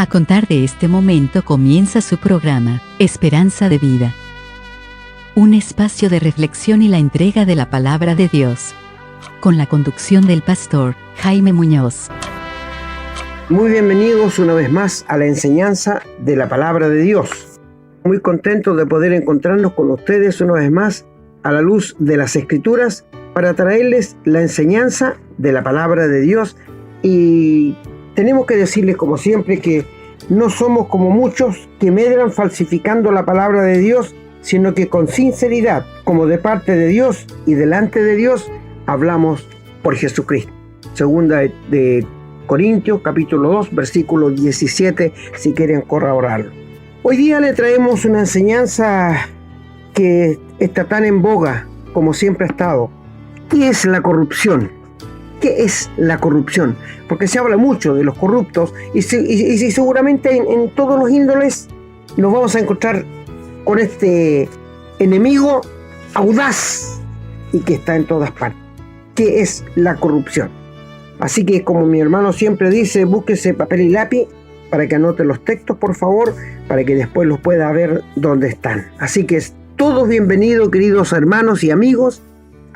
A contar de este momento comienza su programa, Esperanza de Vida. Un espacio de reflexión y la entrega de la palabra de Dios. Con la conducción del pastor Jaime Muñoz. Muy bienvenidos una vez más a la enseñanza de la palabra de Dios. Muy contento de poder encontrarnos con ustedes una vez más a la luz de las Escrituras para traerles la enseñanza de la palabra de Dios. Y tenemos que decirles, como siempre, que no somos como muchos que medran falsificando la palabra de Dios, sino que con sinceridad, como de parte de Dios y delante de Dios, hablamos por Jesucristo. Segunda de Corintios, capítulo 2, versículo 17, si quieren corroborarlo. Hoy día le traemos una enseñanza que está tan en boga como siempre ha estado. ¿Qué es la corrupción? ¿Qué es la corrupción? Porque se habla mucho de los corruptos y seguramente en todos los índoles nos vamos a encontrar con este enemigo audaz y que está en todas partes. ¿Qué es la corrupción? Así que, como mi hermano siempre dice, búsquese papel y lápiz para que anote los textos, por favor, para que después los pueda ver dónde están. Así que todos bienvenidos, queridos hermanos y amigos,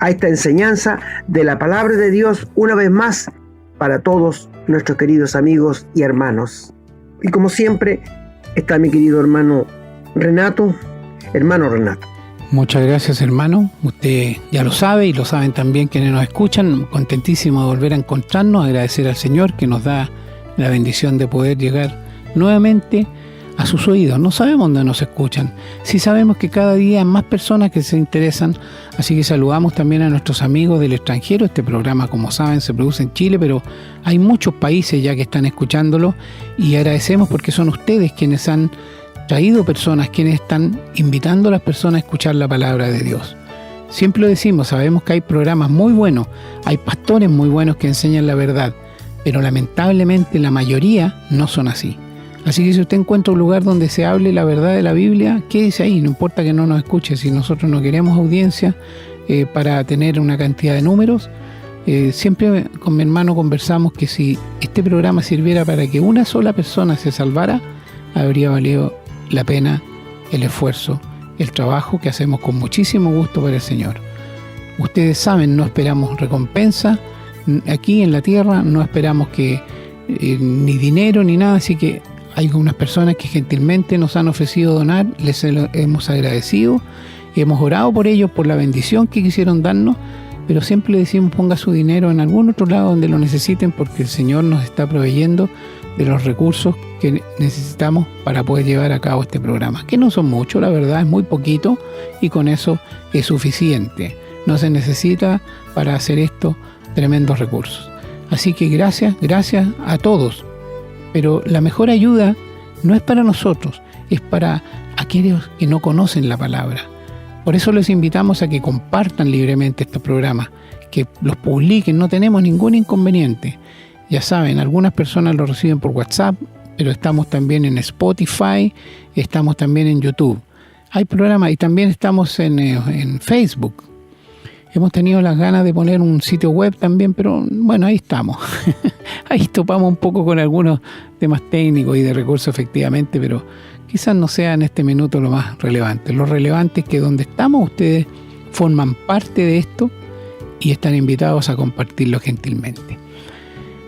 a esta enseñanza de la palabra de Dios, una vez más, para todos nuestros queridos amigos y hermanos. Y como siempre, está mi querido hermano Renato. Hermano Renato. Muchas gracias, hermano. Usted ya lo sabe y lo saben también quienes nos escuchan. Contentísimo de volver a encontrarnos, agradecer al Señor que nos da la bendición de poder llegar nuevamente a sus oídos. No sabemos dónde nos escuchan. Sí sabemos que cada día hay más personas que se interesan, así que saludamos también a nuestros amigos del extranjero. Este programa, como saben, se produce en Chile, pero hay muchos países ya que están escuchándolo y agradecemos porque son ustedes quienes han traído personas, quienes están invitando a las personas a escuchar la palabra de Dios. Siempre lo decimos, sabemos que hay programas muy buenos, hay pastores muy buenos que enseñan la verdad, pero lamentablemente la mayoría no son así. Así que si usted encuentra un lugar donde se hable la verdad de la Biblia, quédese ahí, no importa que no nos escuche. Si nosotros no queremos audiencia para tener una cantidad de números, siempre con mi hermano conversamos que si este programa sirviera para que una sola persona se salvara, habría valido la pena el esfuerzo, el trabajo que hacemos con muchísimo gusto para el Señor. Ustedes saben, no esperamos recompensa aquí en la tierra, no esperamos que ni dinero ni nada, así que hay unas personas que gentilmente nos han ofrecido donar, les hemos agradecido, hemos orado por ellos, por la bendición que quisieron darnos, pero siempre le decimos ponga su dinero en algún otro lado donde lo necesiten, porque el Señor nos está proveyendo de los recursos que necesitamos para poder llevar a cabo este programa, que no son muchos, la verdad, es muy poquito y con eso es suficiente. No se necesita para hacer esto tremendos recursos. Así que gracias a todos. Pero la mejor ayuda no es para nosotros, es para aquellos que no conocen la palabra. Por eso les invitamos a que compartan libremente estos programas, que los publiquen, no tenemos ningún inconveniente. Ya saben, algunas personas lo reciben por WhatsApp, pero estamos también en Spotify, estamos también en YouTube. Hay programas y también estamos en Facebook. Hemos tenido las ganas de poner un sitio web también, pero bueno, ahí estamos. Ahí topamos un poco con algunos temas técnicos y de recursos efectivamente, pero quizás no sea en este minuto lo más relevante. Lo relevante es que donde estamos ustedes forman parte de esto y están invitados a compartirlo gentilmente.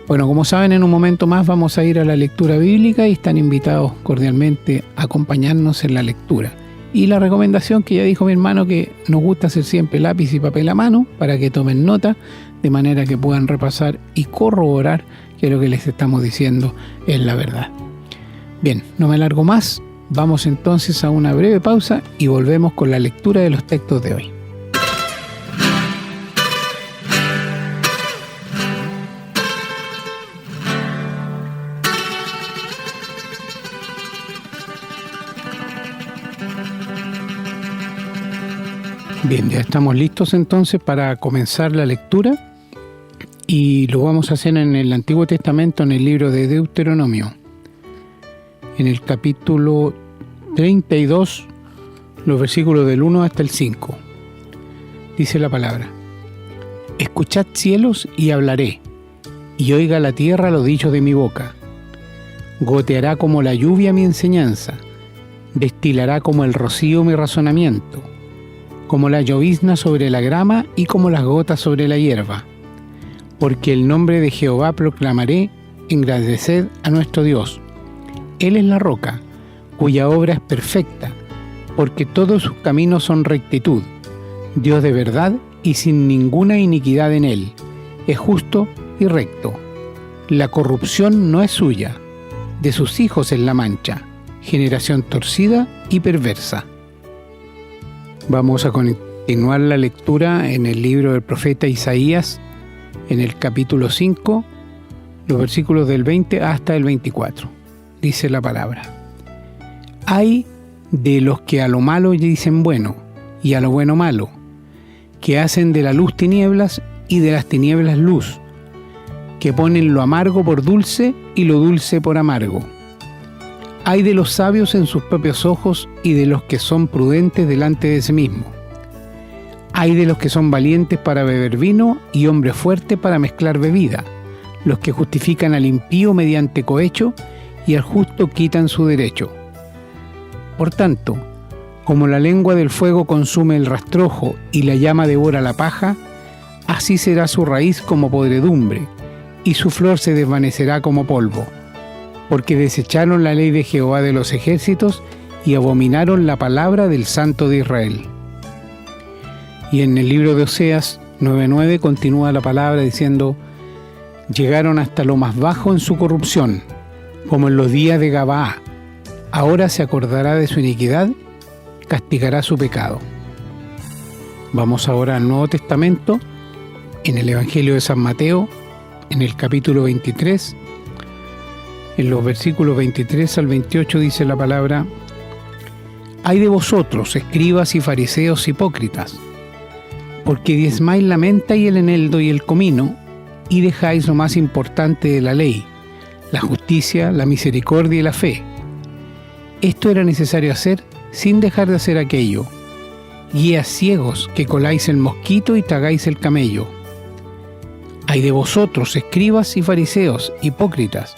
Bueno, como saben, en un momento más vamos a ir a la lectura bíblica y están invitados cordialmente a acompañarnos en la lectura. Y la recomendación que ya dijo mi hermano, que nos gusta hacer siempre lápiz y papel a mano para que tomen nota, de manera que puedan repasar y corroborar que lo que les estamos diciendo es la verdad. Bien, no me alargo más, vamos entonces a una breve pausa y volvemos con la lectura de los textos de hoy. Bien, ya estamos listos entonces para comenzar la lectura y lo vamos a hacer en el Antiguo Testamento, en el libro de Deuteronomio, en el capítulo 32, los versículos del 1 hasta el 5. Dice la palabra: Escuchad cielos y hablaré, y oiga la tierra lo dicho de mi boca. Goteará como la lluvia mi enseñanza, destilará como el rocío mi razonamiento, como la llovizna sobre la grama y como las gotas sobre la hierba. Porque el nombre de Jehová proclamaré, engrandeced a nuestro Dios. Él es la roca, cuya obra es perfecta, porque todos sus caminos son rectitud. Dios de verdad y sin ninguna iniquidad en él, es justo y recto. La corrupción no es suya, de sus hijos es la mancha, generación torcida y perversa. Vamos a continuar la lectura en el libro del profeta Isaías, en el capítulo 5, los versículos del 20 hasta el 24. Dice la palabra: Ay de los que a lo malo dicen bueno, y a lo bueno malo, que hacen de la luz tinieblas y de las tinieblas luz, que ponen lo amargo por dulce y lo dulce por amargo. Ay de los sabios en sus propios ojos y de los que son prudentes delante de sí mismo. Ay de los que son valientes para beber vino y hombre fuerte para mezclar bebida, los que justifican al impío mediante cohecho y al justo quitan su derecho. Por tanto, como la lengua del fuego consume el rastrojo y la llama devora la paja, así será su raíz como podredumbre, y su flor se desvanecerá como polvo, porque desecharon la ley de Jehová de los ejércitos y abominaron la palabra del Santo de Israel. Y en el libro de Oseas 9:9 continúa la palabra diciendo: llegaron hasta lo más bajo en su corrupción, como en los días de Gabaa. Ahora se acordará de su iniquidad, castigará su pecado. Vamos ahora al Nuevo Testamento, en el Evangelio de San Mateo, en el capítulo 23, en los versículos 23 al 28 dice la palabra: Ay de vosotros, escribas y fariseos hipócritas, porque diezmáis la menta y el eneldo y el comino, y dejáis lo más importante de la ley, la justicia, la misericordia y la fe. Esto era necesario hacer sin dejar de hacer aquello. Guías ciegos que coláis el mosquito y tragáis el camello. Ay de vosotros, escribas y fariseos, hipócritas,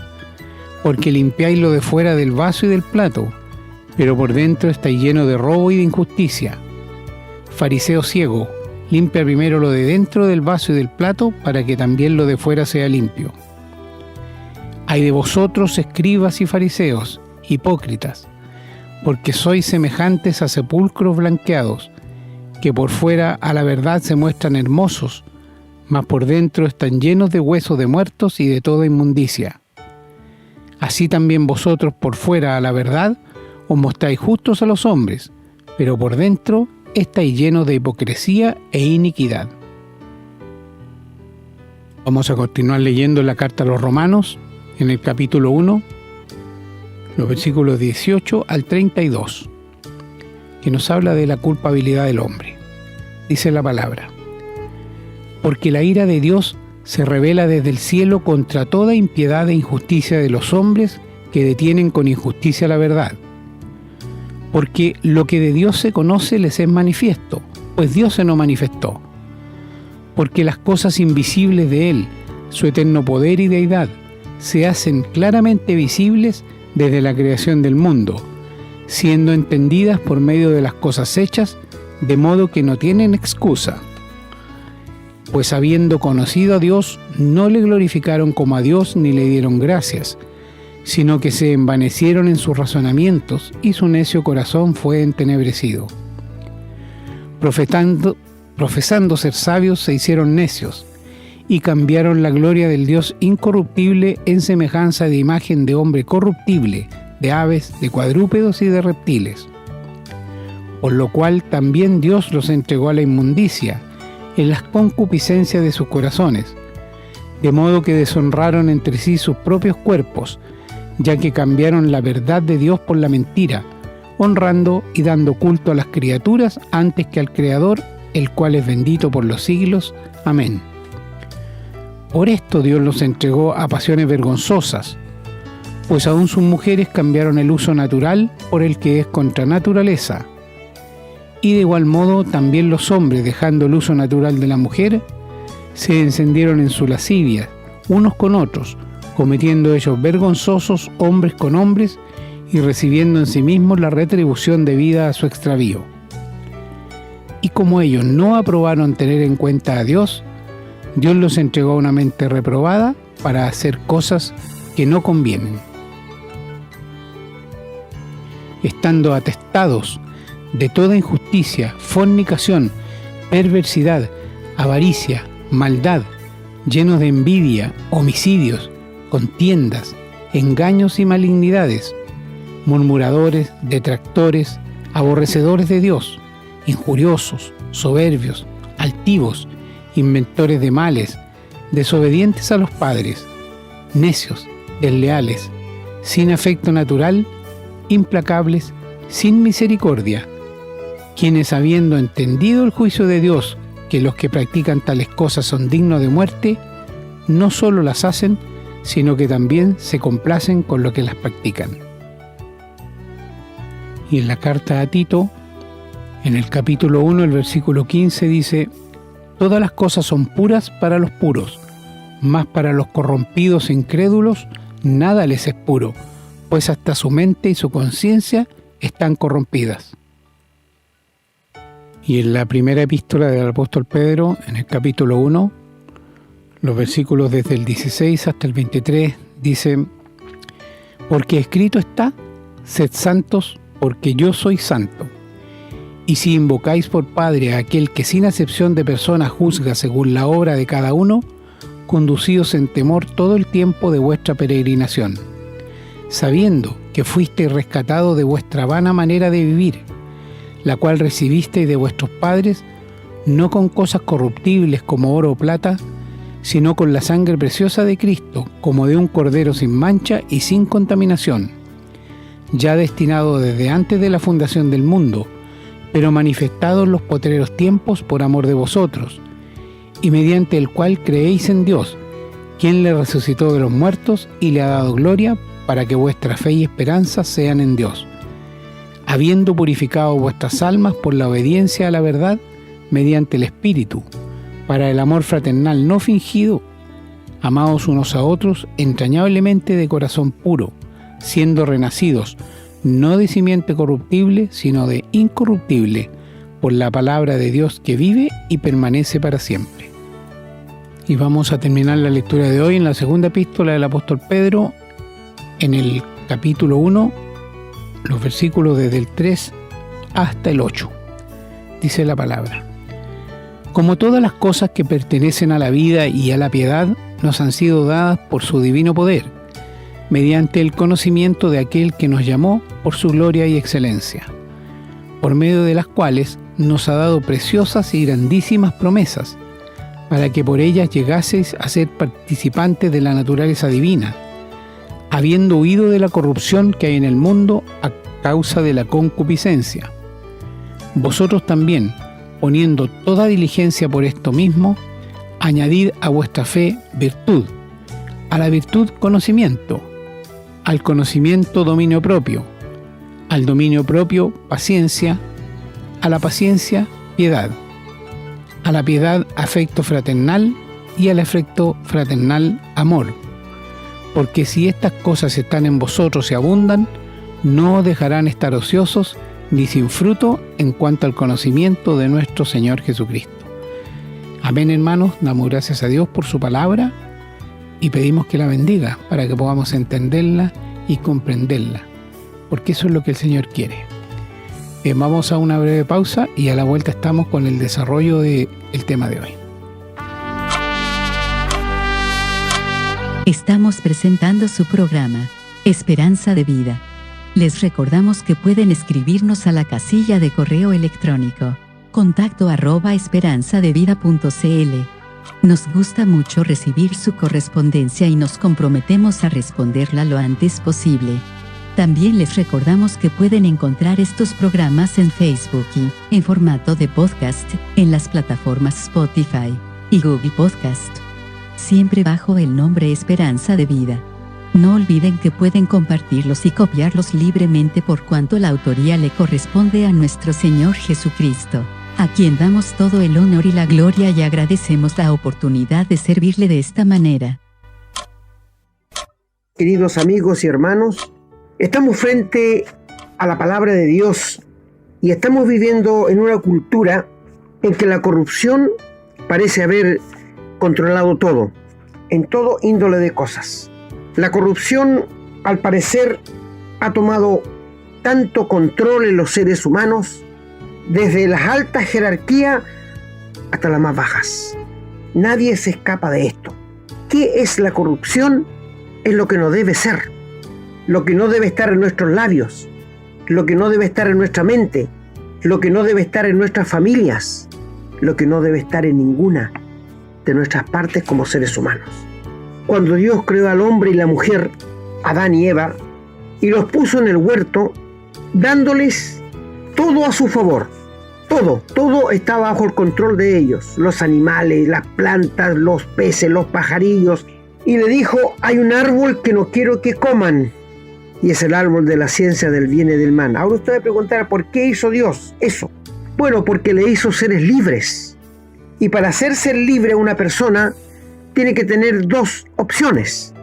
porque limpiáis lo de fuera del vaso y del plato, pero por dentro estáis lleno de robo y de injusticia. Fariseo ciego, limpia primero lo de dentro del vaso y del plato, para que también lo de fuera sea limpio. Ay de vosotros, escribas y fariseos, hipócritas, porque sois semejantes a sepulcros blanqueados, que por fuera a la verdad se muestran hermosos, mas por dentro están llenos de huesos de muertos y de toda inmundicia. Así también vosotros por fuera a la verdad os mostráis justos a los hombres, pero por dentro estáis llenos de hipocresía e iniquidad. Vamos a continuar leyendo la carta a los Romanos, en el capítulo 1, los versículos 18 al 32, que nos habla de la culpabilidad del hombre. Dice la palabra: Porque la ira de Dios se revela desde el cielo contra toda impiedad e injusticia de los hombres que detienen con injusticia la verdad. Porque lo que de Dios se conoce les es manifiesto, pues Dios se nos manifestó. Porque las cosas invisibles de Él, su eterno poder y deidad, se hacen claramente visibles desde la creación del mundo, siendo entendidas por medio de las cosas hechas, de modo que no tienen excusa. Pues habiendo conocido a Dios, no le glorificaron como a Dios ni le dieron gracias, sino que se envanecieron en sus razonamientos y su necio corazón fue entenebrecido. Profesando ser sabios, se hicieron necios y cambiaron la gloria del Dios incorruptible en semejanza de imagen de hombre corruptible, de aves, de cuadrúpedos y de reptiles. Por lo cual también Dios los entregó a la inmundicia, en las concupiscencias de sus corazones, de modo que deshonraron entre sí sus propios cuerpos, ya que cambiaron la verdad de Dios por la mentira, honrando y dando culto a las criaturas antes que al Creador, el cual es bendito por los siglos. Amén. Por esto Dios los entregó a pasiones vergonzosas, pues aún sus mujeres cambiaron el uso natural por el que es contra naturaleza. Y de igual modo también los hombres, dejando el uso natural de la mujer, se encendieron en su lascivia, unos con otros, cometiendo hechos vergonzosos hombres con hombres y recibiendo en sí mismos la retribución debida a su extravío. Y como ellos no aprobaron tener en cuenta a Dios, Dios los entregó a una mente reprobada para hacer cosas que no convienen. Estando atestados de toda injusticia, fornicación, perversidad, avaricia, maldad, llenos de envidia, homicidios, contiendas, engaños y malignidades, murmuradores, detractores, aborrecedores de Dios, injuriosos, soberbios, altivos, inventores de males, desobedientes a los padres, necios, desleales, sin afecto natural, implacables, sin misericordia, quienes habiendo entendido el juicio de Dios, que los que practican tales cosas son dignos de muerte, no solo las hacen, sino que también se complacen con lo que las practican. Y en la carta a Tito, en el capítulo 1, el versículo 15 dice: todas las cosas son puras para los puros, mas para los corrompidos e incrédulos nada les es puro, pues hasta su mente y su conciencia están corrompidas. Y en la primera epístola del apóstol Pedro, en el capítulo 1, los versículos desde el 16 hasta el 23, dice: porque escrito está, sed santos, porque yo soy santo. Y si invocáis por Padre a aquel que sin acepción de personas juzga según la obra de cada uno, conducíos en temor todo el tiempo de vuestra peregrinación, sabiendo que fuisteis rescatados de vuestra vana manera de vivir, la cual recibisteis de vuestros padres, no con cosas corruptibles como oro o plata, sino con la sangre preciosa de Cristo, como de un cordero sin mancha y sin contaminación, ya destinado desde antes de la fundación del mundo, pero manifestado en los postreros tiempos por amor de vosotros, y mediante el cual creéis en Dios, quien le resucitó de los muertos y le ha dado gloria, para que vuestra fe y esperanza sean en Dios, habiendo purificado vuestras almas por la obediencia a la verdad mediante el Espíritu, para el amor fraternal no fingido, amados unos a otros entrañablemente de corazón puro, siendo renacidos, no de simiente corruptible, sino de incorruptible, por la palabra de Dios que vive y permanece para siempre. Y vamos a terminar la lectura de hoy en la segunda epístola del apóstol Pedro, en el capítulo 1, los versículos desde el 3 hasta el 8. Dice la palabra: como todas las cosas que pertenecen a la vida y a la piedad nos han sido dadas por su divino poder, mediante el conocimiento de aquel que nos llamó por su gloria y excelencia, por medio de las cuales nos ha dado preciosas y grandísimas promesas, para que por ellas llegaseis a ser participantes de la naturaleza divina, habiendo huido de la corrupción que hay en el mundo a causa de la concupiscencia. Vosotros también, poniendo toda diligencia por esto mismo, añadid a vuestra fe virtud, a la virtud conocimiento, al conocimiento dominio propio, al dominio propio paciencia, a la paciencia piedad, a la piedad afecto fraternal y al afecto fraternal amor. Porque si estas cosas están en vosotros y abundan, no os dejarán estar ociosos ni sin fruto en cuanto al conocimiento de nuestro Señor Jesucristo. Amén, hermanos, damos gracias a Dios por su palabra y pedimos que la bendiga para que podamos entenderla y comprenderla, porque eso es lo que el Señor quiere. Vamos a una breve pausa y a la vuelta estamos con el desarrollo del tema de hoy. Estamos presentando su programa, Esperanza de Vida. Les recordamos que pueden escribirnos a la casilla de correo electrónico, contacto@esperanzadevida.cl. Nos gusta mucho recibir su correspondencia y nos comprometemos a responderla lo antes posible. También les recordamos que pueden encontrar estos programas en Facebook y, en formato de podcast, en las plataformas Spotify y Google Podcast, siempre bajo el nombre Esperanza de Vida. No olviden que pueden compartirlos y copiarlos libremente por cuanto la autoría le corresponde a nuestro Señor Jesucristo, a quien damos todo el honor y la gloria y agradecemos la oportunidad de servirle de esta manera. queridos amigos y hermanos, estamos frente a la palabra de Dios y estamos viviendo en una cultura en que la corrupción parece haber controlado todo, en todo índole de cosas. La corrupción, al parecer, ha tomado tanto control en los seres humanos, desde las altas jerarquías hasta las más bajas. Nadie se escapa de esto. ¿Qué es la corrupción? Es lo que no debe ser, lo que no debe estar en nuestros labios, lo que no debe estar en nuestra mente, lo que no debe estar en nuestras familias, lo que no debe estar en ninguna de nuestras partes como seres humanos. Cuando Dios creó al hombre y la mujer, Adán y Eva, y los puso en el huerto, dándoles todo a su favor, todo está bajo el control de ellos, los animales, las plantas, los peces, los pajarillos, y le dijo: hay un árbol que no quiero que coman, y es el árbol de la ciencia del bien y del mal. Ahora usted me preguntará, ¿por qué hizo Dios eso? Bueno, porque le hizo seres libres, y para hacer ser libre a una persona tiene que tener dos opciones: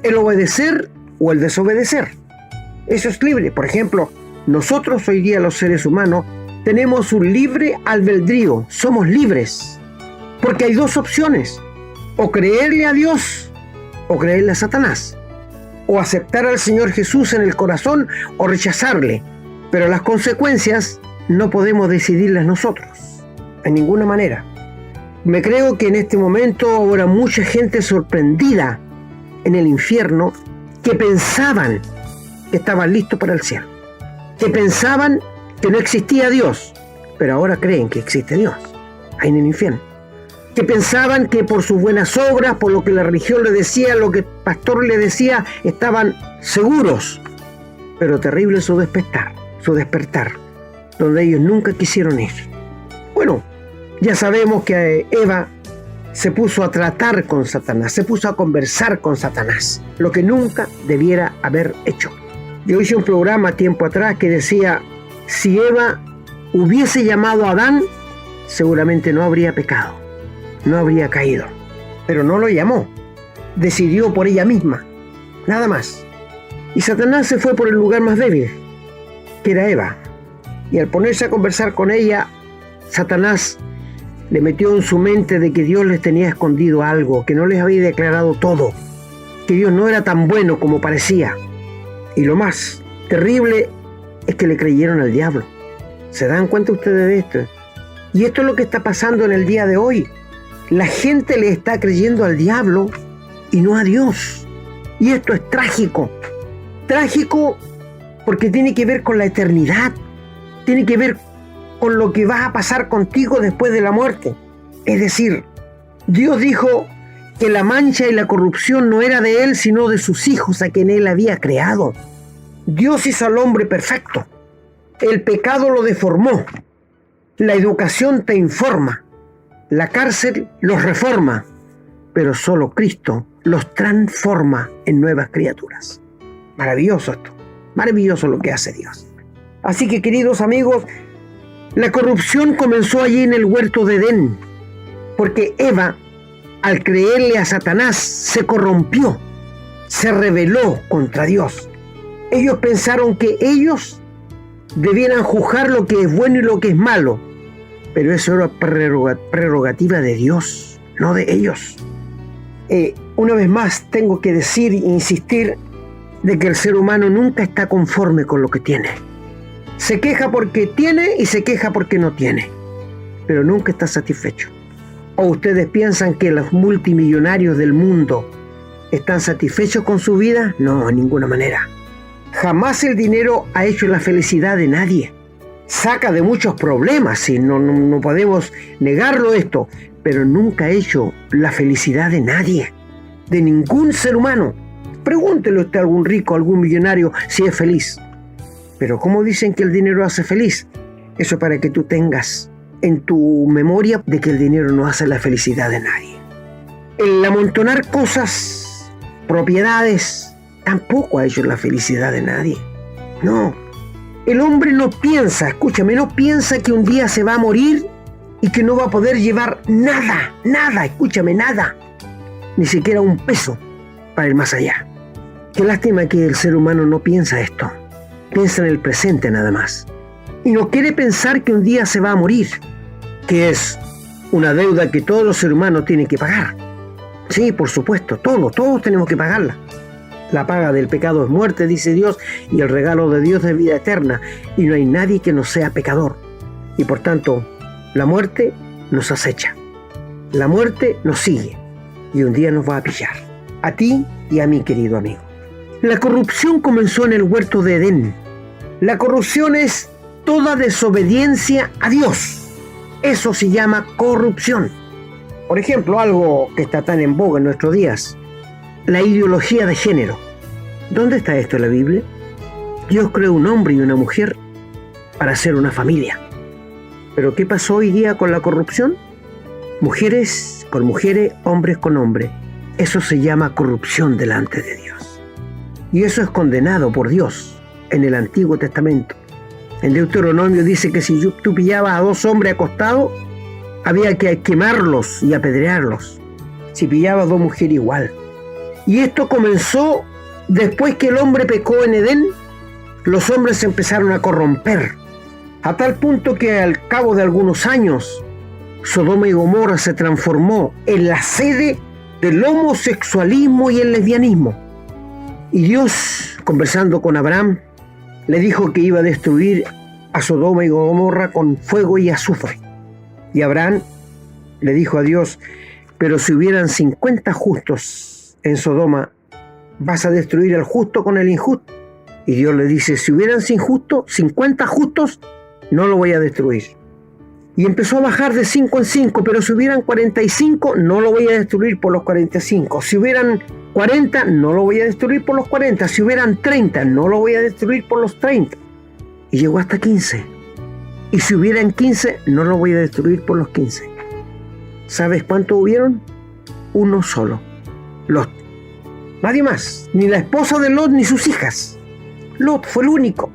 el obedecer o el desobedecer. Eso es libre. Por ejemplo, nosotros hoy día, los seres humanos, tenemos un libre albedrío, somos libres, porque hay dos opciones: o creerle a Dios o creerle a Satanás, o aceptar al Señor Jesús en el corazón o rechazarle. Pero las consecuencias no podemos decidirlas nosotros, en ninguna manera. Me creo que en este momento habrá mucha gente sorprendida en el infierno que pensaban que estaban listos para el cielo, que pensaban que no existía Dios, pero ahora creen que existe Dios ahí en el infierno, que pensaban que por sus buenas obras, por lo que la religión le decía, lo que el pastor le decía, estaban seguros, pero terrible su despertar, donde ellos nunca quisieron ir. Bueno, ya sabemos que Eva se puso a tratar con Satanás, se puso a conversar con Satanás, lo que nunca debiera haber hecho. Yo hice un programa tiempo atrás que decía: si Eva hubiese llamado a Adán, seguramente no habría pecado, no habría caído. Pero no lo llamó, decidió por ella misma, nada más. Y Satanás se fue por el lugar más débil, que era Eva. Y al ponerse a conversar con ella, Satanás le metió en su mente de que Dios les tenía escondido algo, que no les había declarado todo, que Dios no era tan bueno como parecía. Y lo más terrible es que le creyeron al diablo. ¿Se dan cuenta ustedes de esto? Y esto es lo que está pasando en el día de hoy. La gente le está creyendo al diablo y no a Dios. Y esto es trágico. Trágico porque tiene que ver con la eternidad. Tiene que ver con lo que va a pasar contigo después de la muerte. Es decir, Dios dijo que la mancha y la corrupción no era de Él, sino de sus hijos a quien Él había creado. Dios hizo al hombre perfecto. El pecado lo deformó. La educación te informa. La cárcel los reforma. Pero solo Cristo los transforma en nuevas criaturas. Maravilloso esto. Maravilloso lo que hace Dios. Así que, queridos amigos, la corrupción comenzó allí en el huerto de Edén, porque Eva, al creerle a Satanás, se corrompió, se rebeló contra Dios. Ellos pensaron que ellos debieran juzgar lo que es bueno y lo que es malo, pero eso era prerrogativa de Dios, no de ellos. Una vez más tengo que decir e insistir de que el ser humano nunca está conforme con lo que tiene. Se queja porque tiene y se queja porque no tiene, pero nunca está satisfecho. ¿O ustedes piensan que los multimillonarios del mundo están satisfechos con su vida? No, en ninguna manera. Jamás el dinero ha hecho la felicidad de nadie. Saca de muchos problemas, y no podemos negarlo esto, pero nunca ha hecho la felicidad de nadie, de ningún ser humano. Pregúntele usted a algún rico, a algún millonario si es feliz. Pero ¿cómo dicen que el dinero hace feliz? Eso para que tú tengas en tu memoria de que el dinero no hace la felicidad de nadie. El amontonar cosas, propiedades, tampoco ha hecho la felicidad de nadie. No. El hombre no piensa, escúchame, no piensa que un día se va a morir y que no va a poder llevar nada, escúchame, nada. Ni siquiera un peso para ir más allá. Qué lástima que el ser humano no piensa esto. Piensa en el presente nada más. Y no quiere pensar que un día se va a morir, que es una deuda que todos los seres humanos tienen que pagar. Sí, por supuesto, todos tenemos que pagarla. La paga del pecado es muerte, dice Dios, y el regalo de Dios es vida eterna. Y no hay nadie que no sea pecador. Y por tanto, la muerte nos acecha. La muerte nos sigue. Y un día nos va a pillar. A ti y a mí, querido amigo. La corrupción comenzó en el huerto de Edén. La corrupción es toda desobediencia a Dios. Eso se llama corrupción. Por ejemplo, algo que está tan en boga en nuestros días, la ideología de género. ¿Dónde está esto en la Biblia? Dios creó un hombre y una mujer para hacer una familia. ¿Pero qué pasó hoy día con la corrupción? Mujeres con mujeres, hombres con hombres. Eso se llama corrupción delante de Dios. Y eso es condenado por Dios en el Antiguo Testamento. En Deuteronomio dice que si tú pillabas a dos hombres acostados, había que quemarlos y apedrearlos. Si pillabas a dos mujeres, igual. Y esto comenzó después que el hombre pecó en Edén. Los hombres se empezaron a corromper, a tal punto que al cabo de algunos años, Sodoma y Gomorra se transformó en la sede del homosexualismo y el lesbianismo. Y Dios, conversando con Abraham, le dijo que iba a destruir a Sodoma y Gomorra con fuego y azufre. Y Abraham le dijo a Dios, pero si hubieran 50 justos en Sodoma, ¿vas a destruir al justo con el injusto? Y Dios le dice, si hubieran 50 justos, no lo voy a destruir. Y empezó a bajar de 5 en 5, pero si hubieran 45, no lo voy a destruir por los 45. Si hubieran 40, no lo voy a destruir por los 40. Si hubieran 30, no lo voy a destruir por los 30. Y llegó hasta 15. Y si hubieran 15, no lo voy a destruir por los 15. ¿Sabes cuántos hubieron? Uno solo. Lot. Nadie más. Ni la esposa de Lot ni sus hijas. Lot fue el único.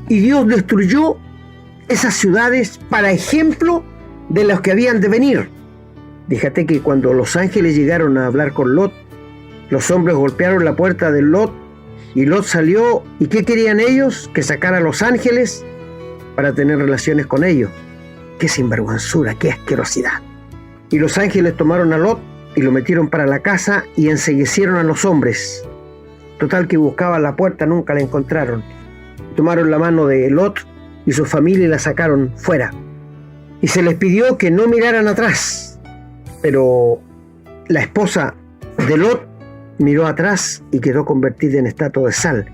Y Dios destruyó esas ciudades para ejemplo de los que habían de venir. Fíjate que cuando los ángeles llegaron a hablar con Lot, los hombres golpearon la puerta de Lot y Lot salió. ¿Y qué querían ellos? Que sacara a los ángeles para tener relaciones con ellos. ¡Qué sinvergüenzura, qué asquerosidad! Y los ángeles tomaron a Lot y lo metieron para la casa y enceguecieron a los hombres. Total que buscaban la puerta, nunca la encontraron. Tomaron la mano de Lot y su familia la sacaron fuera. Y se les pidió que no miraran atrás. Pero la esposa de Lot miró atrás y quedó convertida en estatua de sal.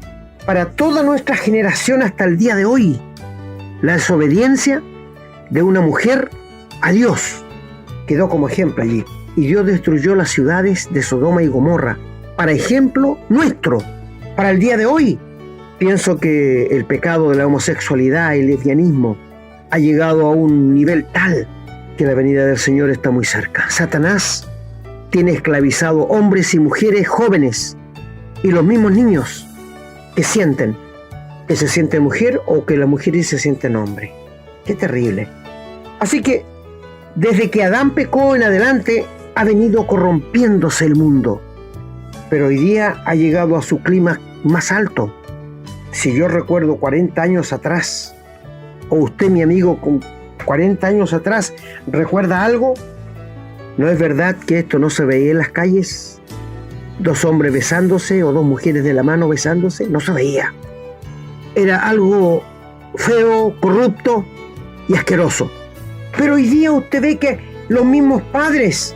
Para toda nuestra generación hasta el día de hoy, la desobediencia de una mujer a Dios quedó como ejemplo allí. Y Dios destruyó las ciudades de Sodoma y Gomorra para ejemplo nuestro, para el día de hoy. Pienso que el pecado de la homosexualidad y el lesbianismo ha llegado a un nivel tal que la venida del Señor está muy cerca. Satanás tiene esclavizado hombres y mujeres jóvenes y los mismos niños que sienten que se siente mujer o que las mujeres se sienten hombre. ¡Qué terrible! Así que desde que Adán pecó en adelante ha venido corrompiéndose el mundo, pero hoy día ha llegado a su clima más alto. Si yo recuerdo 40 años atrás, o usted, mi amigo, con 40 años atrás, ¿recuerda algo? ¿No es verdad que esto no se veía en las calles? Dos hombres besándose o dos mujeres de la mano besándose, no se veía. Era algo feo, corrupto y asqueroso. Pero hoy día usted ve que los mismos padres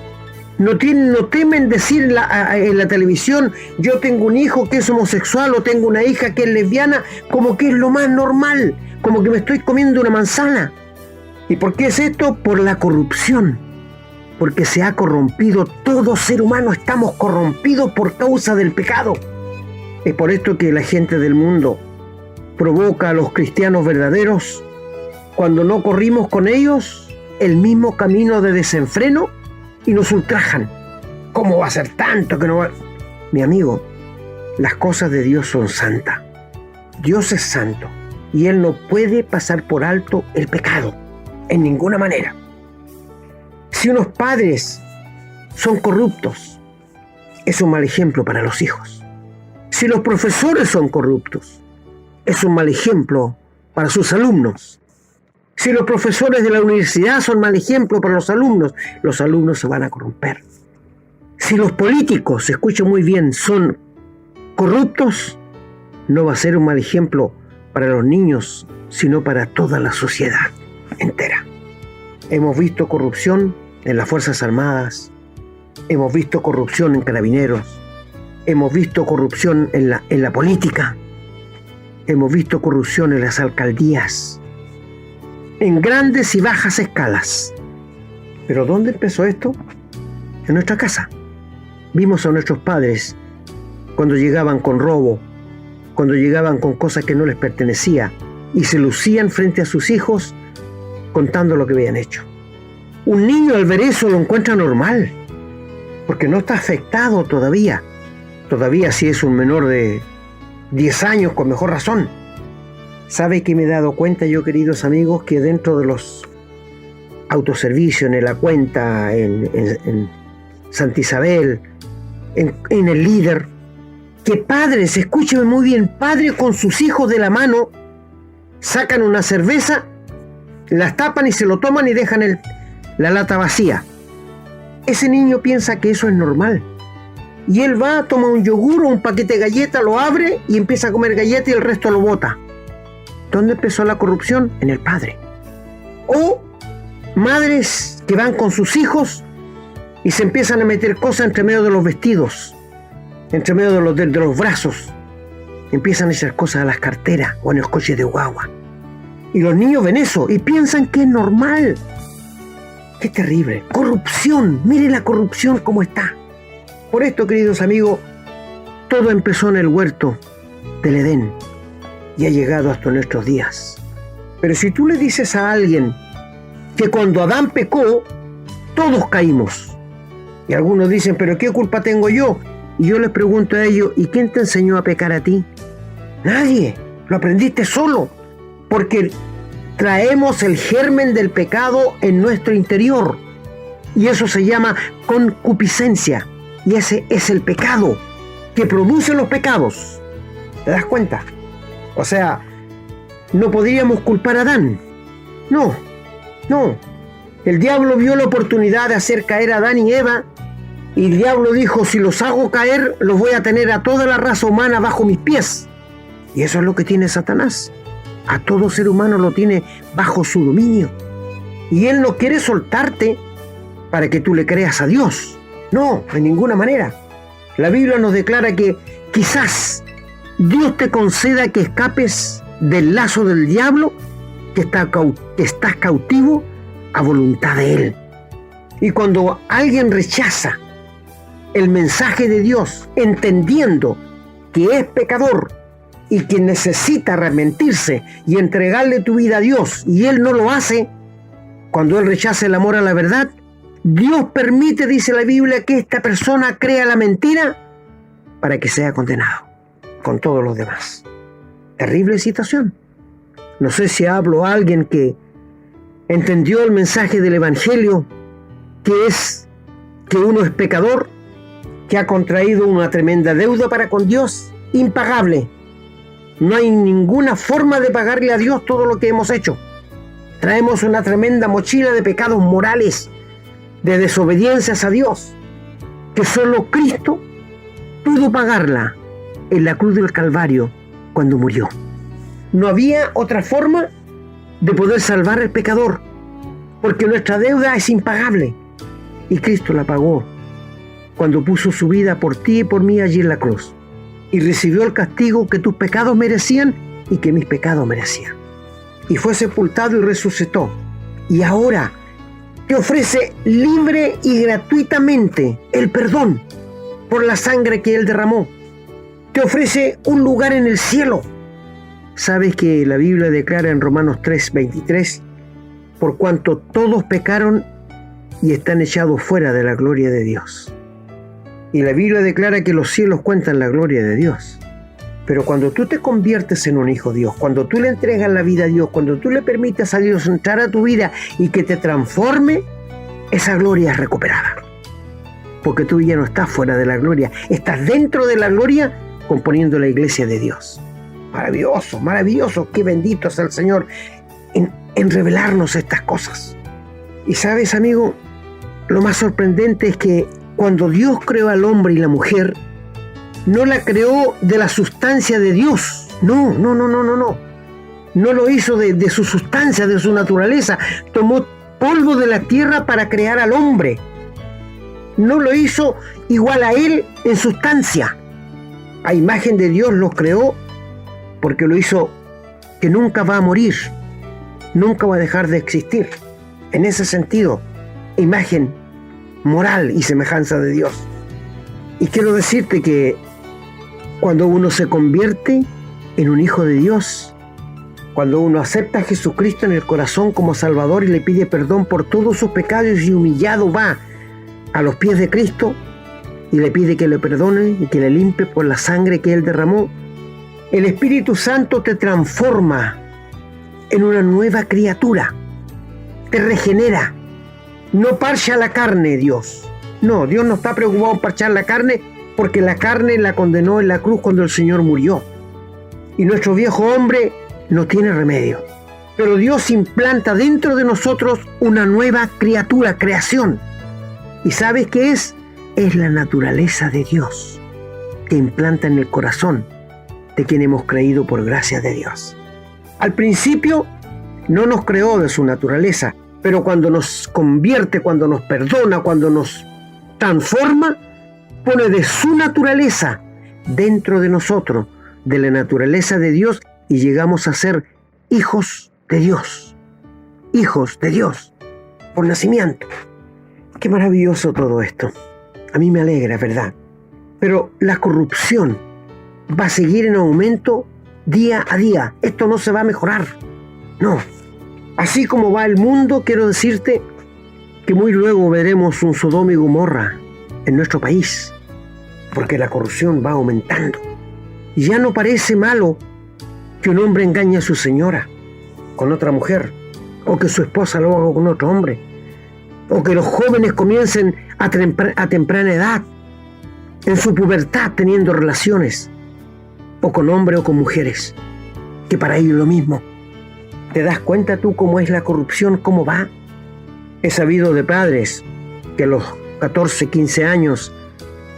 no temen decir en la televisión, yo tengo un hijo que es homosexual o tengo una hija que es lesbiana, como que es lo más normal, como que me estoy comiendo una manzana. ¿Y por qué es esto? Por la corrupción, porque se ha corrompido. Todo ser humano estamos corrompidos por causa del pecado. Es por esto que la gente del mundo provoca a los cristianos verdaderos, cuando no corrimos con ellos el mismo camino de desenfreno, y nos ultrajan. ¿Cómo va a ser tanto que no va? Mi amigo, las cosas de Dios son santas. Dios es santo y Él no puede pasar por alto el pecado, en ninguna manera. Si unos padres son corruptos, es un mal ejemplo para los hijos. Si los profesores son corruptos, es un mal ejemplo para sus alumnos. Si los profesores de la universidad son mal ejemplo para los alumnos se van a corromper. Si los políticos, escuchen muy bien, son corruptos, no va a ser un mal ejemplo para los niños, sino para toda la sociedad entera. Hemos visto corrupción en las Fuerzas Armadas, hemos visto corrupción en Carabineros, hemos visto corrupción en la política, hemos visto corrupción en las alcaldías, en grandes y bajas escalas. ¿Pero dónde empezó esto? En nuestra casa. Vimos a nuestros padres cuando llegaban con robo, cuando llegaban con cosas que no les pertenecía y se lucían frente a sus hijos contando lo que habían hecho. Un niño al ver eso lo encuentra normal, porque no está afectado todavía. Todavía si es un menor de 10 años, con mejor razón. ¿Sabe que me he dado cuenta yo, queridos amigos, que dentro de los autoservicios, en La Cuenta, en Santa Isabel, en el Líder, que padres, escúcheme muy bien, padres con sus hijos de la mano, sacan una cerveza, las tapan y se lo toman y dejan la lata vacía. Ese niño piensa que eso es normal. Y él va, toma un yogur o un paquete de galletas, lo abre y empieza a comer galletas y el resto lo bota. ¿Dónde empezó la corrupción? En el padre. O madres que van con sus hijos y se empiezan a meter cosas entre medio de los vestidos, entre medio de los brazos. Empiezan a echar cosas a las carteras o en los coches de guagua. Y los niños ven eso y piensan que es normal. ¡Qué terrible! Corrupción. Mire la corrupción cómo está. Por esto, queridos amigos, todo empezó en el huerto del Edén y ha llegado hasta nuestros días. Pero si tú le dices a alguien que cuando Adán pecó, todos caímos. Y algunos dicen, ¿pero qué culpa tengo yo? Y yo les pregunto a ellos, ¿y quién te enseñó a pecar a ti? Nadie. Lo aprendiste solo. Porque traemos el germen del pecado en nuestro interior. Y eso se llama concupiscencia. Y ese es el pecado que produce los pecados. ¿Te das cuenta? O sea, no podríamos culpar a Adán. No. El diablo vio la oportunidad de hacer caer a Adán y Eva. Y el diablo dijo, si los hago caer, los voy a tener a toda la raza humana bajo mis pies. Y eso es lo que tiene Satanás. A todo ser humano lo tiene bajo su dominio. Y él no quiere soltarte para que tú le creas a Dios. No, de ninguna manera. La Biblia nos declara que quizás Dios te conceda que escapes del lazo del diablo, que estás cautivo a voluntad de él. Y cuando alguien rechaza el mensaje de Dios, entendiendo que es pecador y que necesita arrepentirse y entregarle tu vida a Dios, y él no lo hace, cuando él rechaza el amor a la verdad, Dios permite, dice la Biblia, que esta persona crea la mentira para que sea condenado con todos los demás. Terrible situación. No sé si hablo a alguien que entendió el mensaje del Evangelio, que es que uno es pecador, que ha contraído una tremenda deuda para con Dios, impagable. No hay ninguna forma de pagarle a Dios todo lo que hemos hecho. Traemos una tremenda mochila de pecados morales, de desobediencias a Dios, que solo Cristo pudo pagarla en la cruz del Calvario cuando murió. No había otra forma de poder salvar al pecador, porque nuestra deuda es impagable, y Cristo la pagó cuando puso su vida por ti y por mí allí en la cruz, y recibió el castigo que tus pecados merecían y que mis pecados merecían, y fue sepultado y resucitó, y ahora te ofrece libre y gratuitamente el perdón por la sangre que Él derramó. Te ofrece un lugar en el cielo. ¿Sabes que la Biblia declara en Romanos 3:23? Por cuanto todos pecaron y están echados fuera de la gloria de Dios. Y la Biblia declara que los cielos cuentan la gloria de Dios. Pero cuando tú te conviertes en un hijo de Dios, cuando tú le entregas la vida a Dios, cuando tú le permites a Dios entrar a tu vida y que te transforme, esa gloria es recuperada. Porque tú ya no estás fuera de la gloria, estás dentro de la gloria componiendo la iglesia de Dios. Maravilloso, maravilloso, qué bendito es el Señor en revelarnos estas cosas. Y sabes, amigo, lo más sorprendente es que cuando Dios creó al hombre y la mujer, no la creó de la sustancia de Dios. No. No lo hizo de su sustancia, de su naturaleza. Tomó polvo de la tierra para crear al hombre. No lo hizo igual a él en sustancia. A imagen de Dios los creó porque lo hizo que nunca va a morir, nunca va a dejar de existir. En ese sentido, imagen moral y semejanza de Dios. Y quiero decirte que cuando uno se convierte en un hijo de Dios, cuando uno acepta a Jesucristo en el corazón como Salvador y le pide perdón por todos sus pecados y humillado va a los pies de Cristo y le pide que le perdone y que le limpie por la sangre que Él derramó, el Espíritu Santo te transforma en una nueva criatura, te regenera. No parcha la carne Dios. No, Dios no está preocupado en parchar la carne porque la carne la condenó en la cruz cuando el Señor murió. Y nuestro viejo hombre no tiene remedio. Pero Dios implanta dentro de nosotros una nueva criatura, creación. ¿Y sabes qué es? Es la naturaleza de Dios que implanta en el corazón de quien hemos creído por gracia de Dios. Al principio no nos creó de su naturaleza, pero cuando nos convierte, cuando nos perdona, cuando nos transforma, pone de su naturaleza dentro de nosotros, de la naturaleza de Dios, y llegamos a ser hijos de Dios. Hijos de Dios por nacimiento. Qué maravilloso todo esto. A mí me alegra, ¿verdad? Pero la corrupción va a seguir en aumento día a día. Esto no se va a mejorar. No. Así como va el mundo, quiero decirte que muy luego veremos un Sodoma y Gomorra en nuestro país, porque la corrupción va aumentando. Y ya no parece malo que un hombre engañe a su señora con otra mujer, o que su esposa lo haga con otro hombre, o que los jóvenes comiencen a temprana edad, en su pubertad, teniendo relaciones, o con hombres o con mujeres, que para ellos es lo mismo. ¿Te das cuenta tú cómo es la corrupción, cómo va? He sabido de padres que a los 14, 15 años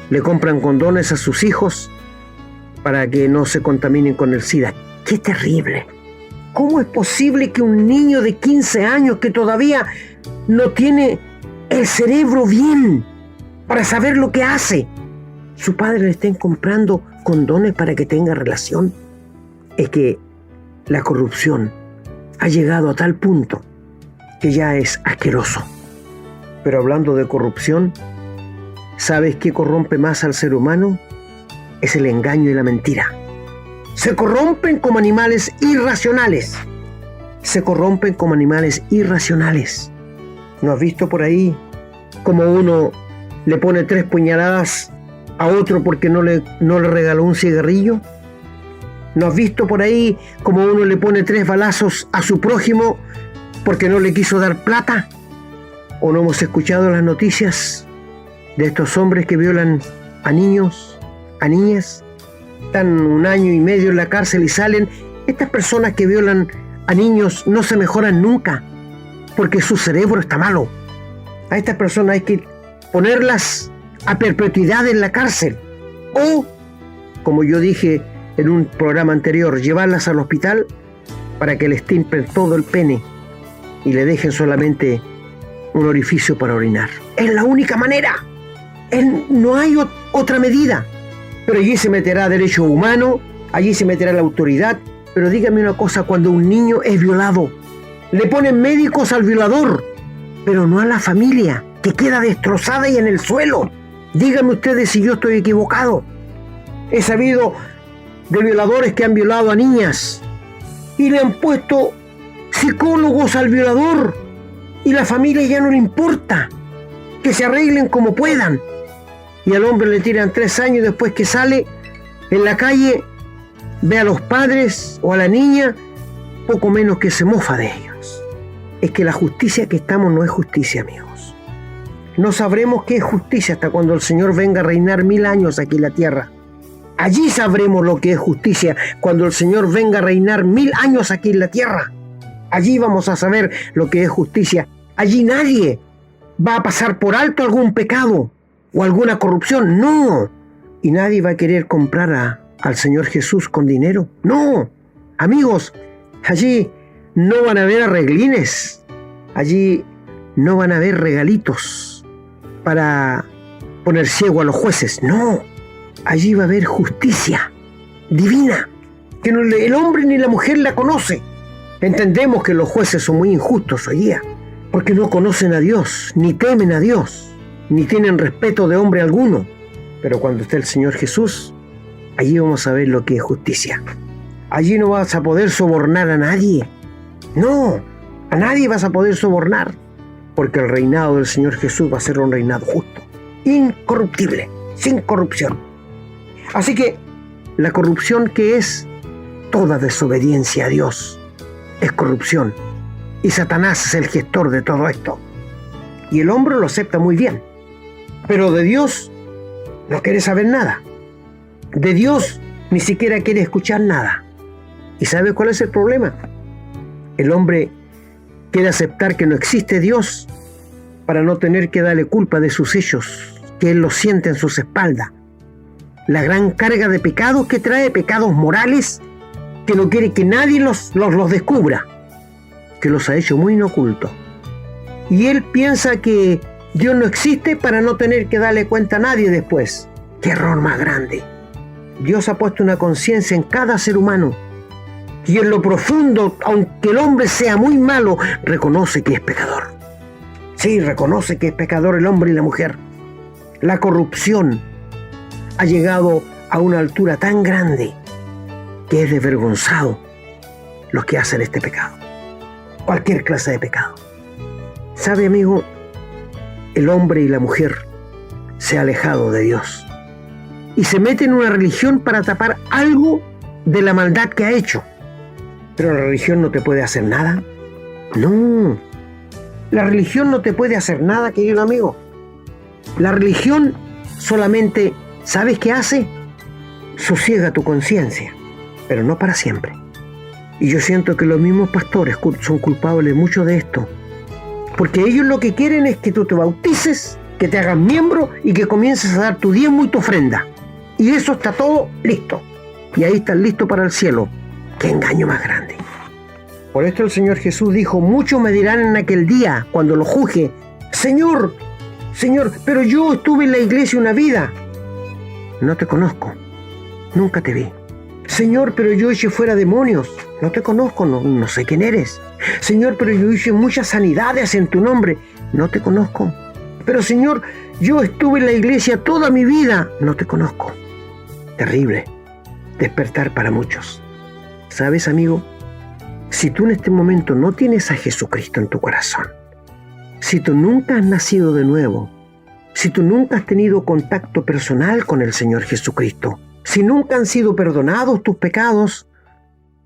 le compran condones a sus hijos para que no se contaminen con el SIDA. ¡Qué terrible! ¿Cómo es posible que un niño de 15 años que todavía no tiene el cerebro bien para saber lo que hace, su padre le estén comprando condones para que tenga relación? Es que la corrupción ha llegado a tal punto que ya es asqueroso. Pero hablando de corrupción, ¿sabes qué corrompe más al ser humano? Es el engaño y la mentira. Se corrompen como animales irracionales. Se corrompen como animales irracionales. ¿No has visto por ahí cómo uno le pone 3 puñaladas a otro porque no le regaló un cigarrillo? ¿No has visto por ahí cómo uno le pone 3 balazos a su prójimo porque no le quiso dar plata? ¿O no hemos escuchado las noticias de estos hombres que violan a niños, a niñas? Están 1 año y medio en la cárcel y salen. Estas personas que violan a niños no se mejoran nunca porque su cerebro está malo. A estas personas hay que ponerlas a perpetuidad en la cárcel. O, como yo dije en un programa anterior, llevarlas al hospital para que les timpen todo el pene y le dejen solamente un orificio para orinar. Es la única manera. No hay otra medida. Pero allí se meterá derecho humano, allí se meterá la autoridad. Pero dígame una cosa, cuando un niño es violado, le ponen médicos al violador, pero no a la familia, que queda destrozada y en el suelo. Díganme ustedes si yo estoy equivocado. He sabido de violadores que han violado a niñas y le han puesto psicólogos al violador y la familia ya no le importa, que se arreglen como puedan. Y al hombre le tiran 3 años y después que sale en la calle ve a los padres o a la niña, poco menos que se mofa de ellos. Es que la justicia que estamos no es justicia, amigos. No sabremos qué es justicia hasta cuando el Señor venga a reinar 1000 años aquí en la tierra. Allí sabremos lo que es justicia cuando el Señor venga a reinar 1000 años aquí en la tierra. Allí vamos a saber lo que es justicia. Allí nadie va a pasar por alto algún pecado o alguna corrupción. No. Y nadie va a querer comprar al Señor Jesús con dinero. No. Amigos, allí no van a haber arreglines. Allí no van a haber regalitos para poner ciego a los jueces. No. Allí va a haber justicia divina, que no, el hombre ni la mujer la conoce. Entendemos que los jueces son muy injustos hoy día, porque no conocen a Dios, ni temen a Dios, ni tienen respeto de hombre alguno. Pero cuando esté el Señor Jesús, allí vamos a ver lo que es justicia. Allí no vas a poder sobornar a nadie. No, a nadie vas a poder sobornar, porque el reinado del Señor Jesús va a ser un reinado justo, incorruptible, sin corrupción. Así que la corrupción, que es toda desobediencia a Dios, es corrupción. Y Satanás es el gestor de todo esto. Y el hombre lo acepta muy bien. Pero de Dios no quiere saber nada. De Dios ni siquiera quiere escuchar nada. ¿Y sabe cuál es el problema? El hombre quiere aceptar que no existe Dios para no tener que darle culpa de sus hechos, que él los siente en sus espaldas. La gran carga de pecados que trae, pecados morales, que no quiere que nadie los descubra, que los ha hecho muy en oculto. Y él piensa que Dios no existe para no tener que darle cuenta a nadie después. ¡Qué error más grande! Dios ha puesto una conciencia en cada ser humano, y en lo profundo, aunque el hombre sea muy malo, reconoce que es pecador. Sí, reconoce que es pecador el hombre y la mujer. La corrupción ha llegado a una altura tan grande que es desvergonzado los que hacen este pecado. Cualquier clase de pecado. ¿Sabe, amigo? El hombre y la mujer se ha alejado de Dios y se mete en una religión para tapar algo de la maldad que ha hecho. Pero la religión no te puede hacer nada. No. La religión no te puede hacer nada, querido amigo. La religión solamente, ¿sabes qué hace? Sosiega tu conciencia, pero no para siempre. Y yo siento que los mismos pastores son culpables mucho de esto, porque ellos lo que quieren es que tú te bautices, que te hagas miembro y que comiences a dar tu diezmo y tu ofrenda. Y eso está todo listo. Y ahí estás listo para el cielo. ¡Qué engaño más grande! Por esto el Señor Jesús dijo: muchos me dirán en aquel día, cuando lo juzgue: Señor, Señor, pero yo estuve en la iglesia una vida. No te conozco, nunca te vi. Señor, pero yo eché fuera demonios. No te conozco, no sé quién eres. Señor, pero yo hice muchas sanidades en tu nombre. No te conozco. Pero Señor, yo estuve en la iglesia toda mi vida. No te conozco. Terrible despertar para muchos. ¿Sabes, amigo? Si tú en este momento no tienes a Jesucristo en tu corazón, si tú nunca has nacido de nuevo, si tú nunca has tenido contacto personal con el Señor Jesucristo, si nunca han sido perdonados tus pecados,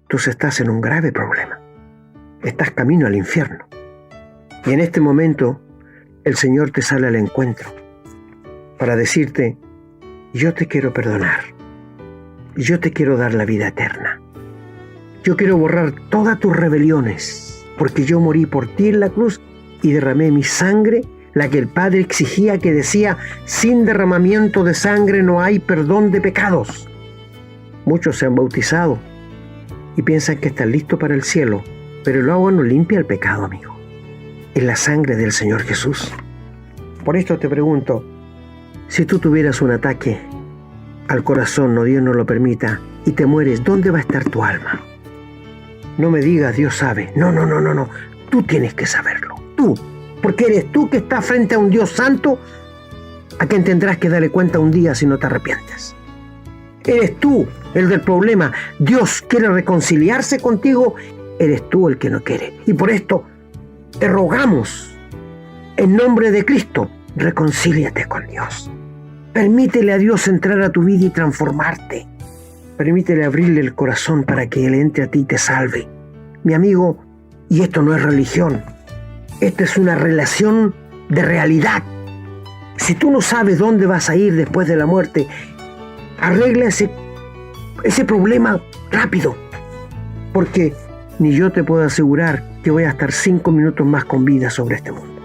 tú estás en un grave problema. Estás camino al infierno. Y en este momento el Señor te sale al encuentro para decirte: yo te quiero perdonar. Yo te quiero dar la vida eterna. Yo quiero borrar todas tus rebeliones, porque yo morí por ti en la cruz y derramé mi sangre, la que el Padre exigía, que decía: sin derramamiento de sangre no hay perdón de pecados. Muchos se han bautizado y piensan que están listos para el cielo, pero el agua no limpia el pecado, amigo. Es la sangre del Señor Jesús. Por esto te pregunto, si tú tuvieras un ataque al corazón, no, Dios no lo permita, y te mueres, ¿dónde va a estar tu alma? No me digas: Dios sabe. No. Tú tienes que saberlo. Tú. Porque eres tú que estás frente a un Dios santo a quien tendrás que darle cuenta un día si no te arrepientes. Eres tú el del problema. Dios quiere reconciliarse contigo. Eres tú el que no quiere. Y por esto te rogamos, en nombre de Cristo, reconcíliate con Dios. Permítele a Dios entrar a tu vida y transformarte. Permítele abrirle el corazón para que Él entre a ti y te salve. Mi amigo, y esto no es religión. Esta es una relación de realidad. Si tú no sabes dónde vas a ir después de la muerte, Arregla ese problema rápido, porque ni yo te puedo asegurar que voy a estar 5 minutos más con vida sobre este mundo.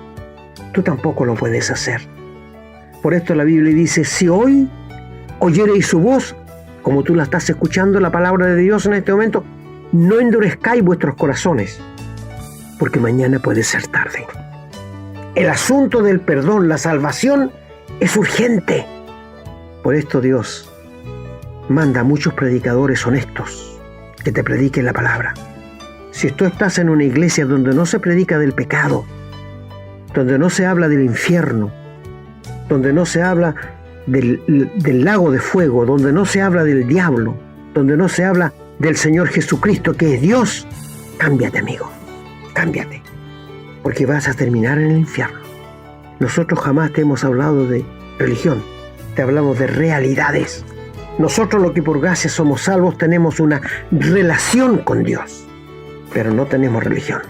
Tú tampoco lo puedes hacer. Por esto la Biblia dice, si hoy oyereis su voz, como tú la estás escuchando, la palabra de Dios en este momento, no endurezcáis vuestros corazones, porque mañana puede ser tarde. El asunto del perdón, la salvación, es urgente. Por esto Dios manda a muchos predicadores honestos que te prediquen la palabra. Si tú estás en una iglesia donde no se predica del pecado, donde no se habla del infierno, donde no se habla del lago de fuego, donde no se habla del diablo, donde no se habla del Señor Jesucristo, que es Dios, cámbiate, amigo, cámbiate, porque vas a terminar en el infierno. Nosotros jamás te hemos hablado de religión, te hablamos de realidades. Nosotros, lo que por gracia somos salvos, tenemos una relación con Dios, pero no tenemos religión,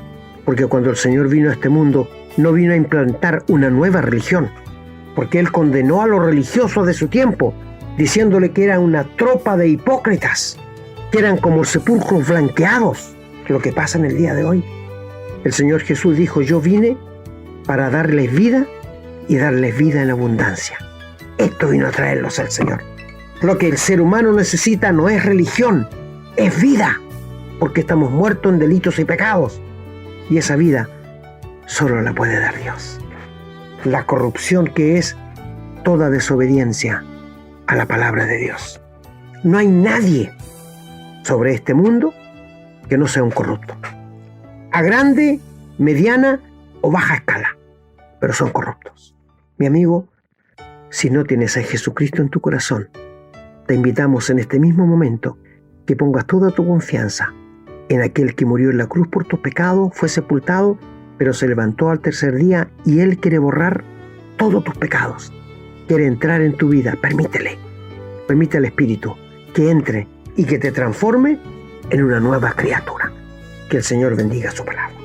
porque cuando el Señor vino a este mundo, no vino a implantar una nueva religión, porque Él condenó a los religiosos de su tiempo, diciéndole que eran una tropa de hipócritas, que eran como sepulcros blanqueados, lo que pasa en el día de hoy. El Señor Jesús dijo, yo vine para darles vida y darles vida en abundancia. Esto vino a traerlos al Señor. Lo que el ser humano necesita no es religión, es vida, porque estamos muertos en delitos y pecados, y esa vida solo la puede dar Dios. La corrupción, que es toda desobediencia a la palabra de Dios. No hay nadie sobre este mundo que no sea un corrupto, a grande, mediana o baja escala, pero son corruptos. Mi amigo, si no tienes a Jesucristo en tu corazón, te invitamos en este mismo momento que pongas toda tu confianza en aquel que murió en la cruz por tus pecados, fue sepultado, pero se levantó al tercer día, y Él quiere borrar todos tus pecados. Quiere entrar en tu vida. Permite al Espíritu que entre y que te transforme en una nueva criatura. Que el Señor bendiga su palabra.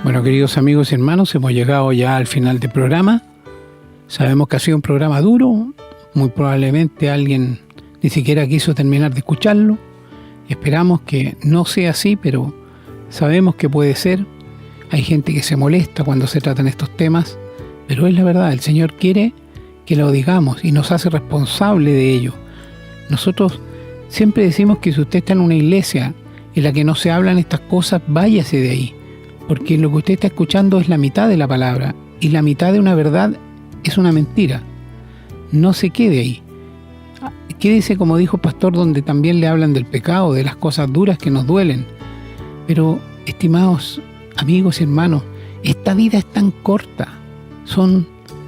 Bueno, queridos amigos y hermanos, hemos llegado ya al final del programa. Sabemos que ha sido un programa duro, muy probablemente alguien ni siquiera quiso terminar de escucharlo. Esperamos que no sea así, pero sabemos que puede ser. Hay gente que se molesta cuando se tratan estos temas, pero es la verdad, el Señor quiere que lo digamos y nos hace responsable de ello. Nosotros siempre decimos que si usted está en una iglesia en la que no se hablan estas cosas, váyase de ahí. Porque lo que usted está escuchando es la mitad de la palabra, y la mitad de una verdad es una mentira. No se quede ahí. Quédese, como dijo el pastor, donde también le hablan del pecado, de las cosas duras que nos duelen. Pero, estimados amigos y hermanos, esta vida es tan corta. Son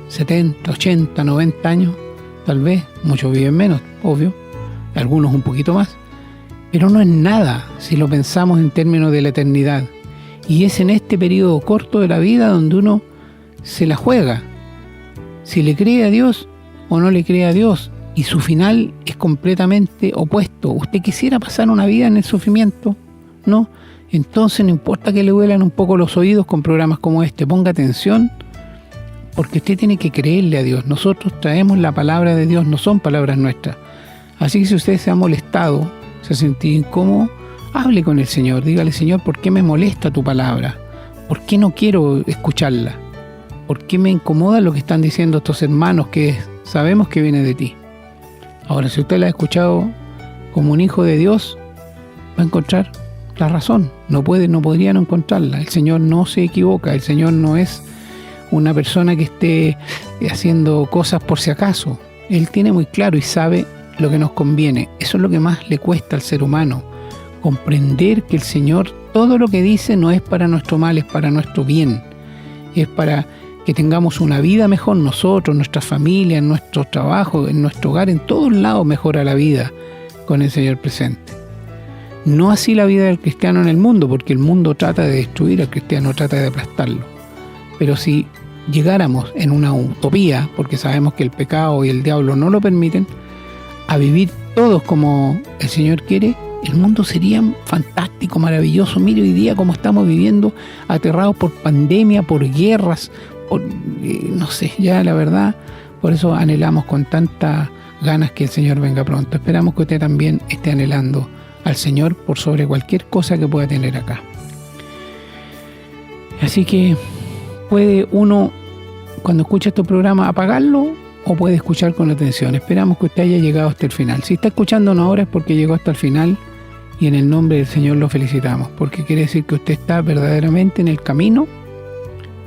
70, 80, 90 años, tal vez. Muchos viven menos, obvio. Algunos un poquito más. Pero no es nada si lo pensamos en términos de la eternidad. Y es en este periodo corto de la vida donde uno se la juega. Si le cree a Dios o no le cree a Dios. Y su final es completamente opuesto. ¿Usted quisiera pasar una vida en el sufrimiento? ¿No? Entonces no importa que le duelan un poco los oídos con programas como este. Ponga atención, porque usted tiene que creerle a Dios. Nosotros traemos la palabra de Dios, no son palabras nuestras. Así que si usted se ha molestado, se ha sentido incómodo, hable con el Señor, dígale: Señor, ¿por qué me molesta tu palabra? ¿Por qué no quiero escucharla? ¿Por qué me incomoda lo que están diciendo estos hermanos que sabemos que viene de ti? Ahora, si usted la ha escuchado como un hijo de Dios, va a encontrar la razón. No podría no encontrarla. El Señor no se equivoca. El Señor no es una persona que esté haciendo cosas por si acaso. Él tiene muy claro y sabe lo que nos conviene. Eso es lo que más le cuesta al ser humano. Comprender que el Señor, todo lo que dice no es para nuestro mal, es para nuestro bien. Es para que tengamos una vida mejor nosotros, nuestra familia, en nuestro trabajo, en nuestro hogar, en todos lados mejora la vida con el Señor presente. No así la vida del cristiano en el mundo, porque el mundo trata de destruir al cristiano, trata de aplastarlo. Pero si llegáramos en una utopía, porque sabemos que el pecado y el diablo no lo permiten, a vivir todos como el Señor quiere, el mundo sería fantástico, maravilloso. Mire hoy día cómo estamos viviendo, aterrados por pandemia, por guerras, por, no sé, ya la verdad, por eso anhelamos con tantas ganas que el Señor venga pronto. Esperamos que usted también esté anhelando al Señor por sobre cualquier cosa que pueda tener acá. Así que puede uno, cuando escucha este programa, apagarlo o puede escuchar con atención. Esperamos que usted haya llegado hasta el final. Si está escuchándonos ahora es porque llegó hasta el final y en el nombre del Señor lo felicitamos, porque quiere decir que usted está verdaderamente en el camino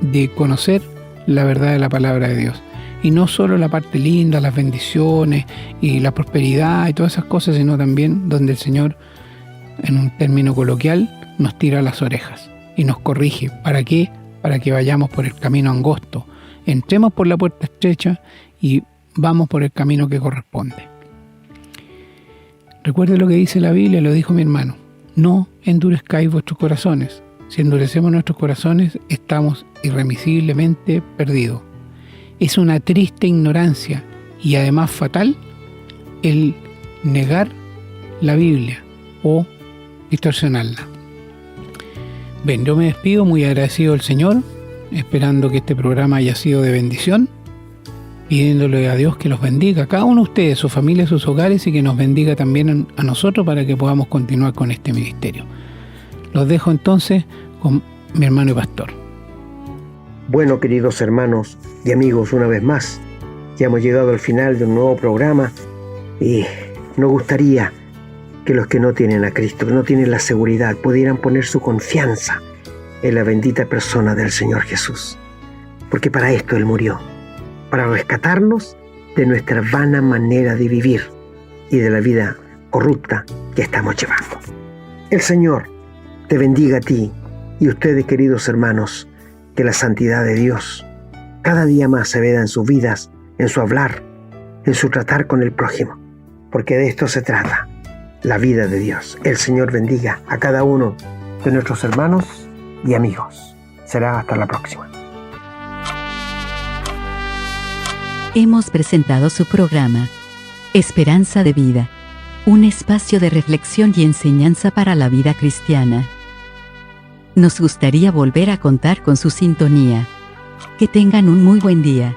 de conocer la verdad de la palabra de Dios. Y no solo la parte linda, las bendiciones y la prosperidad y todas esas cosas, sino también donde el Señor, en un término coloquial, nos tira las orejas y nos corrige. ¿Para qué? Para que vayamos por el camino angosto. Entremos por la puerta estrecha y vamos por el camino que corresponde. Recuerde lo que dice la Biblia, lo dijo mi hermano. No endurezcáis vuestros corazones. Si endurecemos nuestros corazones, estamos irremisiblemente perdidos. Es una triste ignorancia y además fatal el negar la Biblia o distorsionarla. Bien, yo me despido muy agradecido al Señor, esperando que este programa haya sido de bendición, pidiéndole a Dios que los bendiga a cada uno de ustedes, su familia, sus hogares, y que nos bendiga también a nosotros para que podamos continuar con este ministerio. Los dejo entonces con mi hermano y pastor. Bueno, queridos hermanos y amigos, una vez más, ya hemos llegado al final de un nuevo programa y nos gustaría que los que no tienen a Cristo, que no tienen la seguridad, pudieran poner su confianza en la bendita persona del Señor Jesús. Porque para esto Él murió, para rescatarnos de nuestra vana manera de vivir y de la vida corrupta que estamos llevando. El Señor te bendiga a ti y ustedes, queridos hermanos, que la santidad de Dios cada día más se vea en sus vidas, en su hablar, en su tratar con el prójimo, porque de esto se trata, la vida de Dios. El Señor bendiga a cada uno de nuestros hermanos y amigos. Será hasta la próxima. Hemos presentado su programa, Esperanza de Vida, un espacio de reflexión y enseñanza para la vida cristiana. Nos gustaría volver a contar con su sintonía. Que tengan un muy buen día.